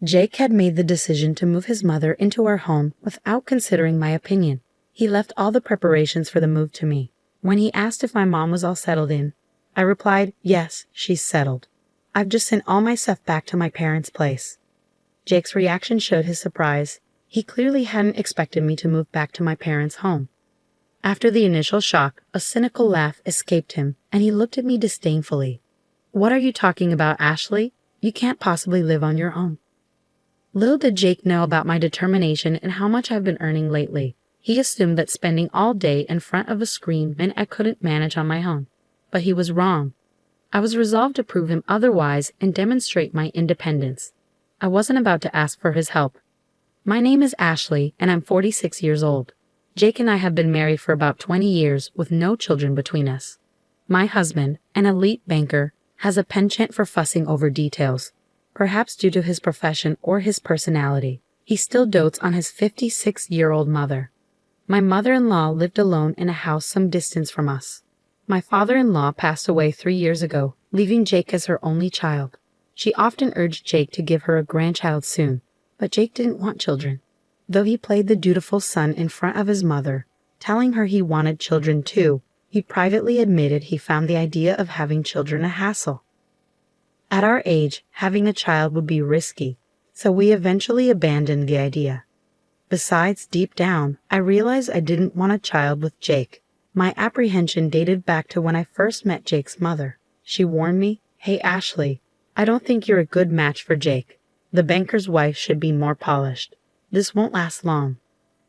Jake had made the decision to move his mother into our home without considering my opinion. He left all the preparations for the move to me. When he asked if my mom was all settled in, I replied, "Yes, she's settled. I've just sent all my stuff back to my parents' place." Jake's reaction showed his surprise. He clearly hadn't expected me to move back to my parents' home. After the initial shock, a cynical laugh escaped him, and he looked at me disdainfully. "What are you talking about, Ashley? You can't possibly live on your own." Little did Jake know about my determination and how much I've been earning lately. He assumed that spending all day in front of a screen meant I couldn't manage on my own. But he was wrong. I was resolved to prove him otherwise and demonstrate my independence. I wasn't about to ask for his help. My name is Ashley, and I'm 46 years old. Jake and I have been married for about 20 years with no children between us. My husband, an elite banker, has a penchant for fussing over details. Perhaps due to his profession or his personality, he still dotes on his 56-year-old mother. My mother-in-law lived alone in a house some distance from us. My father-in-law passed away 3 years ago, leaving Jake as her only child. She often urged Jake to give her a grandchild soon, but Jake didn't want children. Though he played the dutiful son in front of his mother, telling her he wanted children too, he privately admitted he found the idea of having children a hassle. At our age, having a child would be risky, so we eventually abandoned the idea. Besides, deep down, I realized I didn't want a child with Jake. My apprehension dated back to when I first met Jake's mother. She warned me, "Hey Ashley, I don't think you're a good match for Jake. The banker's wife should be more polished. This won't last long."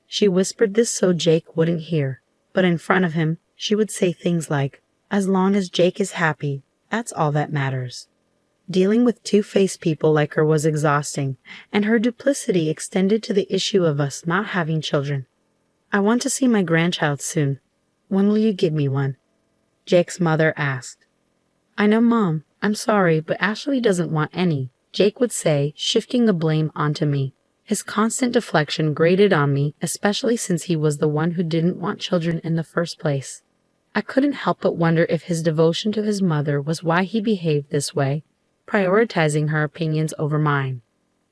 She whispered this so Jake wouldn't hear, but in front of him, she would say things like, "As long as Jake is happy, that's all that matters." Dealing with two-faced people like her was exhausting, and her duplicity extended to the issue of us not having children. "I want to see my grandchild soon. When will you give me one?" Jake's mother asked. "I know, Mom. I'm sorry, but Ashley doesn't want any," Jake would say, shifting the blame onto me. His constant deflection grated on me, especially since he was the one who didn't want children in the first place. I couldn't help but wonder if his devotion to his mother was why he behaved this way, prioritizing her opinions over mine.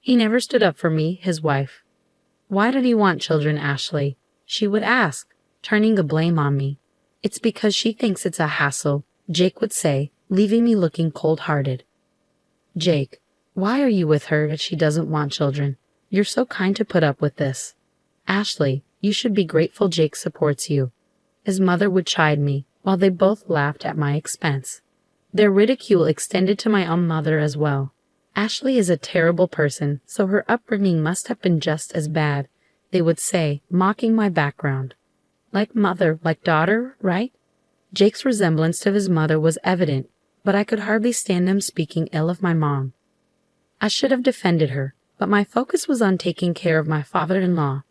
He never stood up for me, his wife. "Why did he want children, Ashley?" she would ask, turning the blame on me. "It's because she thinks it's a hassle," Jake would say, leaving me looking cold-hearted. "Jake, why are you with her if she doesn't want children? You're so kind to put up with this." "Ashley, you should be grateful Jake supports you." His mother would chide me, while they both laughed at my expense. Their ridicule extended to my own mother as well. "Ashley is a terrible person, so her upbringing must have been just as bad," they would say, mocking my background. "Like mother, like daughter, right?" Jake's resemblance to his mother was evident, but I could hardly stand him speaking ill of my mom. I should have defended her, but my focus was on taking care of my father-in-law.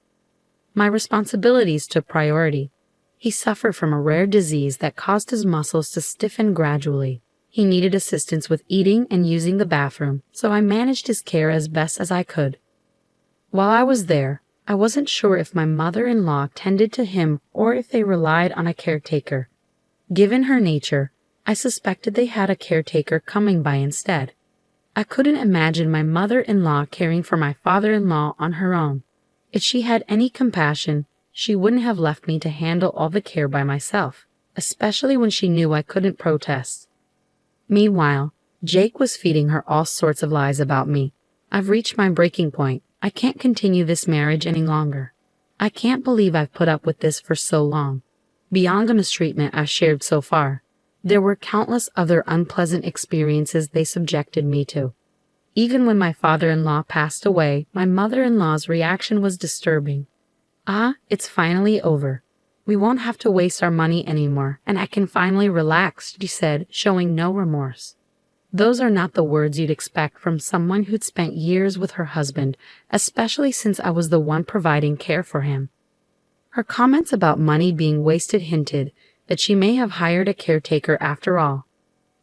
My responsibilities took priority. He suffered from a rare disease that caused his muscles to stiffen gradually. He needed assistance with eating and using the bathroom, so I managed his care as best as I could. While I was there, I wasn't sure if my mother-in-law tended to him or if they relied on a caretaker. Given her nature, I suspected they had a caretaker coming by instead. I couldn't imagine my mother-in-law caring for my father-in-law on her own. If she had any compassion, she wouldn't have left me to handle all the care by myself, especially when she knew I couldn't protest. Meanwhile, Jake was feeding her all sorts of lies about me. "I've reached my breaking point. I can't continue this marriage any longer. I can't believe I've put up with this for so long." Beyond the mistreatment I've shared so far, there were countless other unpleasant experiences they subjected me to. Even when my father-in-law passed away, my mother-in-law's reaction was disturbing. "Ah, it's finally over. We won't have to waste our money anymore, and I can finally relax," she said, showing no remorse. Those are not the words you'd expect from someone who'd spent years with her husband, especially since I was the one providing care for him. Her comments about money being wasted hinted that she may have hired a caretaker after all.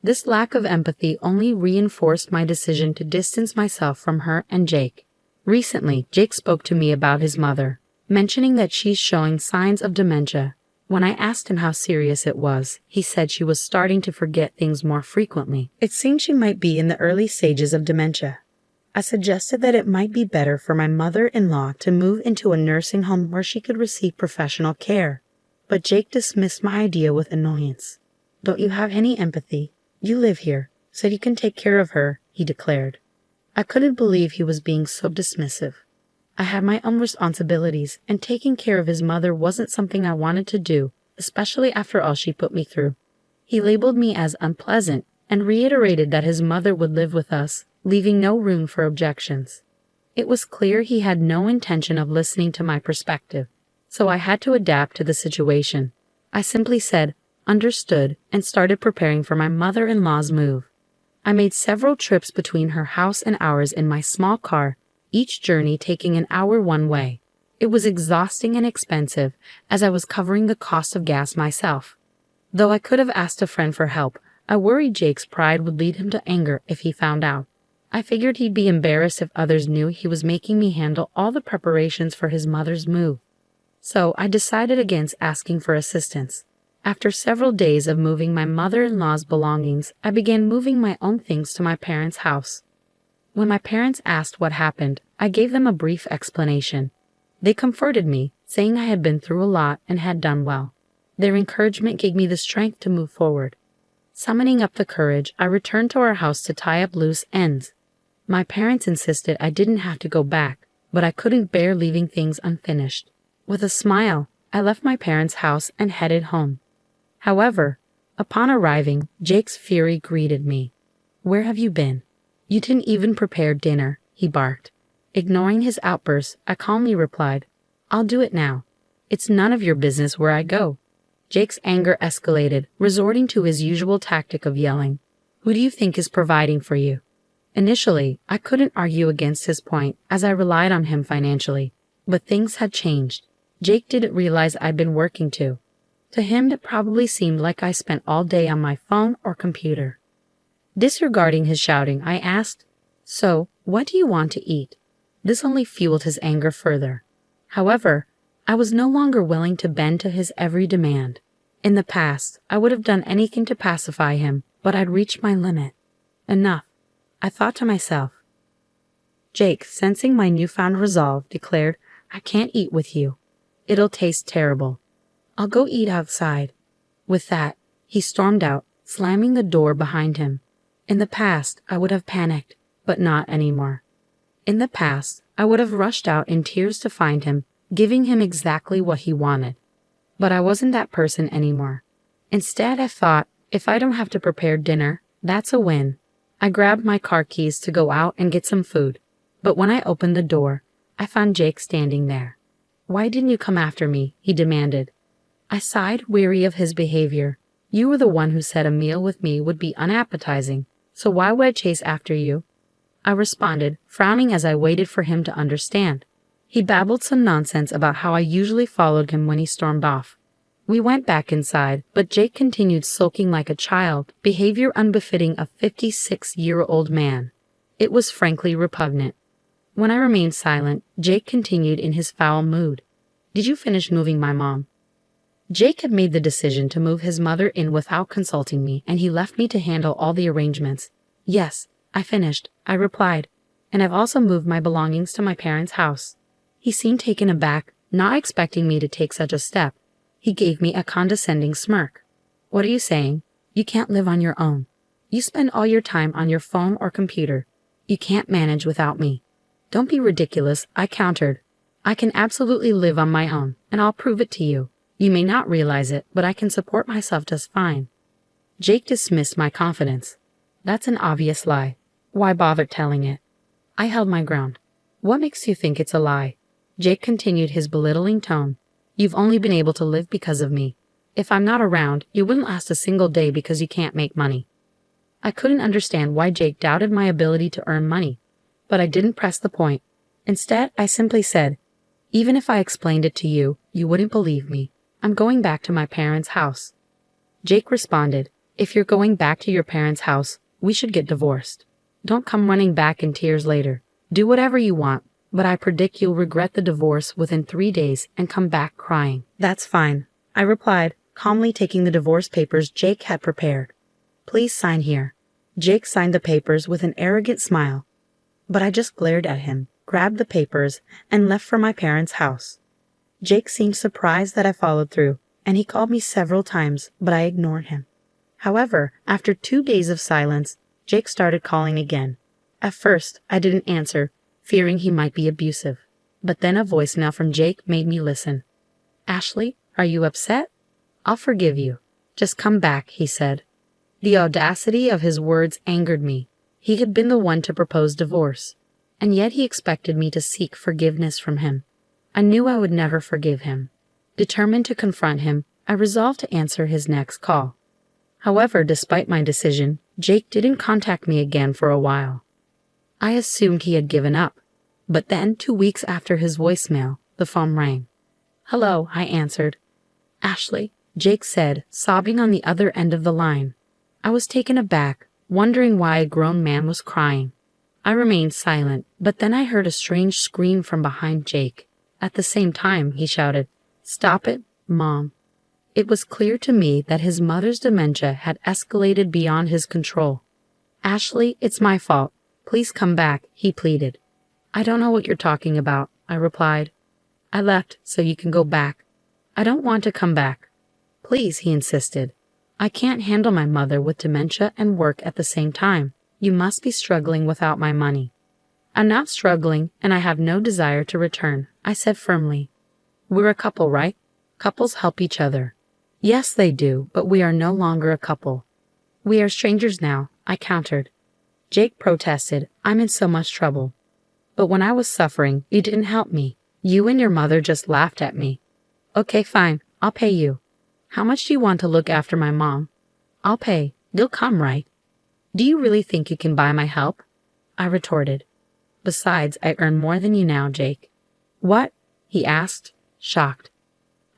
This lack of empathy only reinforced my decision to distance myself from her and Jake. Recently, Jake spoke to me about his mother, mentioning that she's showing signs of dementia. When I asked him how serious it was, he said she was starting to forget things more frequently. It seemed she might be in the early stages of dementia. I suggested that it might be better for my mother-in-law to move into a nursing home where she could receive professional care, but Jake dismissed my idea with annoyance. "Don't you have any empathy? You live here, so you can take care of her," he declared. I couldn't believe he was being so dismissive. I had my own responsibilities, and taking care of his mother wasn't something I wanted to do, especially after all she put me through. He labeled me as unpleasant and reiterated that his mother would live with us, leaving no room for objections. It was clear he had no intention of listening to my perspective, so I had to adapt to the situation. I simply said, "Understood," and started preparing for my mother-in-law's move. I made several trips between her house and ours in my small car, each journey taking an hour one way. It was exhausting and expensive, as I was covering the cost of gas myself. Though I could have asked a friend for help, I worried Jake's pride would lead him to anger if he found out. I figured he'd be embarrassed if others knew he was making me handle all the preparations for his mother's move. So I decided against asking for assistance. After several days of moving my mother-in-law's belongings, I began moving my own things to my parents' house. When my parents asked what happened, I gave them a brief explanation. They comforted me, saying I had been through a lot and had done well. Their encouragement gave me the strength to move forward. Summoning up the courage, I returned to our house to tie up loose ends. My parents insisted I didn't have to go back, but I couldn't bear leaving things unfinished. With a smile, I left my parents' house and headed home. However, upon arriving, Jake's fury greeted me. "Where have you been? You didn't even prepare dinner," he barked. Ignoring his outburst, I calmly replied, "I'll do it now. It's none of your business where I go." Jake's anger escalated, resorting to his usual tactic of yelling, "Who do you think is providing for you?" Initially, I couldn't argue against his point, as I relied on him financially, but things had changed. Jake didn't realize I'd been working too. To him, it probably seemed like I spent all day on my phone or computer. Disregarding his shouting, I asked, "So, what do you want to eat?" This only fueled his anger further. However, I was no longer willing to bend to his every demand. In the past, I would have done anything to pacify him, but I'd reached my limit. Enough, I thought to myself. Jake, sensing my newfound resolve, declared, "I can't eat with you. It'll taste terrible. I'll go eat outside." With that, he stormed out, slamming the door behind him. In the past, I would have panicked, but not anymore. In the past, I would have rushed out in tears to find him, giving him exactly what he wanted. But I wasn't that person anymore. Instead, I thought, if I don't have to prepare dinner, that's a win. I grabbed my car keys to go out and get some food. But when I opened the door, I found Jake standing there. "Why didn't you come after me?" he demanded. I sighed, weary of his behavior. "You were the one who said a meal with me would be unappetizing, so why would I chase after you?" I responded, frowning as I waited for him to understand. He babbled some nonsense about how I usually followed him when he stormed off. We went back inside, but Jake continued sulking like a child, behavior unbefitting a 56-year-old man. It was frankly repugnant. When I remained silent, Jake continued in his foul mood. "Did you finish moving my mom?" Jake had made the decision to move his mother in without consulting me, and he left me to handle all the arrangements. "Yes, I finished," I replied, "and I've also moved my belongings to my parents' house." He seemed taken aback, not expecting me to take such a step. He gave me a condescending smirk. "What are you saying? You can't live on your own. You spend all your time on your phone or computer. You can't manage without me." "Don't be ridiculous," I countered. "I can absolutely live on my own, and I'll prove it to you. You may not realize it, but I can support myself just fine." Jake dismissed my confidence. "That's an obvious lie. Why bother telling it?" I held my ground. "What makes you think it's a lie?" Jake continued his belittling tone. "You've only been able to live because of me. If I'm not around, you wouldn't last a single day because you can't make money." I couldn't understand why Jake doubted my ability to earn money, but I didn't press the point. Instead, I simply said, "Even if I explained it to you, you wouldn't believe me. I'm going back to my parents' house." Jake responded, "If you're going back to your parents' house, we should get divorced. Don't come running back in tears later. Do whatever you want, but I predict you'll regret the divorce within 3 days and come back crying." "That's fine," I replied, calmly taking the divorce papers Jake had prepared. "Please sign here." Jake signed the papers with an arrogant smile. but I just glared at him, grabbed the papers, and left for my parents' house. Jake seemed surprised that I followed through, and he called me several times, but I ignored him. However, after 2 days of silence, Jake started calling again. At first, I didn't answer, fearing he might be abusive. But then a voicemail from Jake made me listen. "Ashley, are you upset? I'll forgive you. Just come back," he said. The audacity of his words angered me. He had been the one to propose divorce, and yet he expected me to seek forgiveness from him. I knew I would never forgive him. Determined to confront him, I resolved to answer his next call. However, despite my decision, Jake didn't contact me again for a while. I assumed he had given up, but then 2 weeks after his voicemail, the phone rang. "Hello," I answered. "Ashley," Jake said, sobbing on the other end of the line. I was taken aback, wondering why a grown man was crying. I remained silent, but then I heard a strange scream from behind Jake. At the same time, he shouted, "Stop it, Mom." It was clear to me that his mother's dementia had escalated beyond his control. "Ashley, it's my fault. Please come back," he pleaded. "I don't know what you're talking about," I replied. "I left so you can go back." "I don't want to come back." "Please," he insisted. "I can't handle my mother with dementia and work at the same time. You must be struggling without my money." "I'm not struggling, and I have no desire to return," I said firmly. "We're a couple, right? Couples help each other." "Yes, they do, but we are no longer a couple." "We are strangers now," I countered. Jake protested, "I'm in so much trouble." "But when I was suffering, you didn't help me. You and your mother just laughed at me." "Okay, fine. I'll pay you." "How much do you want to look after my mom?" "I'll pay. You'll come, right?" "Do you really think you can buy my help?" I retorted. "Besides, I earn more than you now, Jake." "What?" he asked, shocked.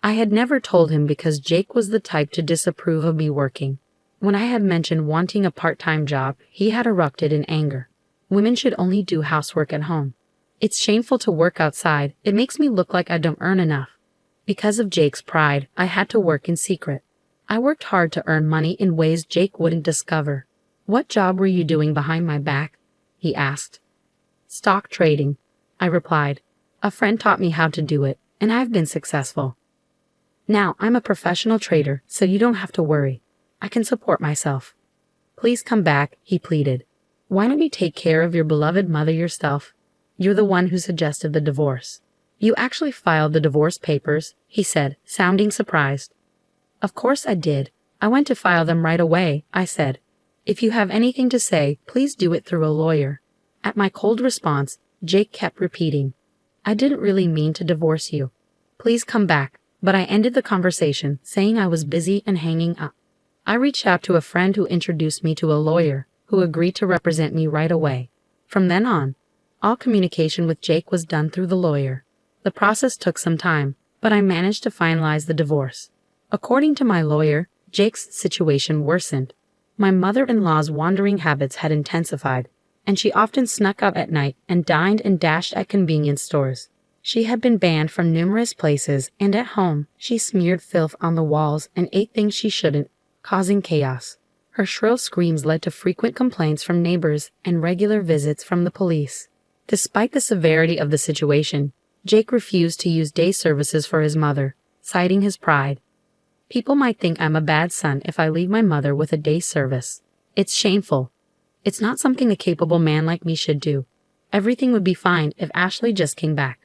I had never told him because Jake was the type to disapprove of me working. When I had mentioned wanting a part-time job, he had erupted in anger. Women should only do housework at home. It's shameful to work outside. It makes me look like I don't earn enough. Because of Jake's pride, I had to work in secret. I worked hard to earn money in ways Jake wouldn't discover. "What job were you doing behind my back?" he asked. "Stock trading," I replied. "A friend taught me how to do it, and I've been successful. Now I'm a professional trader, so you don't have to worry. I can support myself." "Please come back," he pleaded. "Why don't you take care of your beloved mother yourself? You're the one who suggested the divorce." "You actually filed the divorce papers," he said, sounding surprised. "Of course I did. I went to file them right away," I said. "If you have anything to say, please do it through a lawyer." At my cold response, Jake kept repeating, "I didn't really mean to divorce you. Please come back," but I ended the conversation saying I was busy and hanging up. I reached out to a friend who introduced me to a lawyer, who agreed to represent me right away. From then on, all communication with Jake was done through the lawyer. The process took some time, but I managed to finalize the divorce. According to my lawyer, Jake's situation worsened. My mother-in-law's wandering habits had intensified, and she often snuck out at night and dined and dashed at convenience stores. She had been banned from numerous places, and at home, she smeared filth on the walls and ate things she shouldn't, causing chaos. Her shrill screams led to frequent complaints from neighbors and regular visits from the police. Despite the severity of the situation, Jake refused to use day services for his mother, citing his pride. "People might think I'm a bad son if I leave my mother with a day service. It's shameful. It's not something a capable man like me should do. Everything would be fine if Ashley just came back."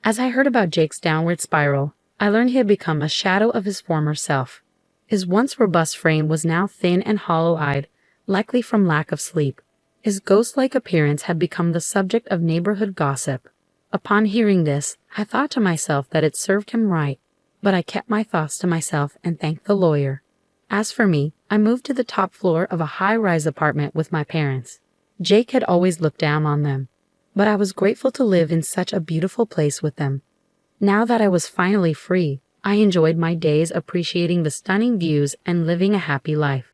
As I heard about Jake's downward spiral, I learned he had become a shadow of his former self. His once robust frame was now thin and hollow-eyed, likely from lack of sleep. His ghost-like appearance had become the subject of neighborhood gossip. Upon hearing this, I thought to myself that it served him right, but I kept my thoughts to myself and thanked the lawyer. As for me, I moved to the top floor of a high-rise apartment with my parents. Jake had always looked down on them, but I was grateful to live in such a beautiful place with them. Now that I was finally free, I enjoyed my days appreciating the stunning views and living a happy life.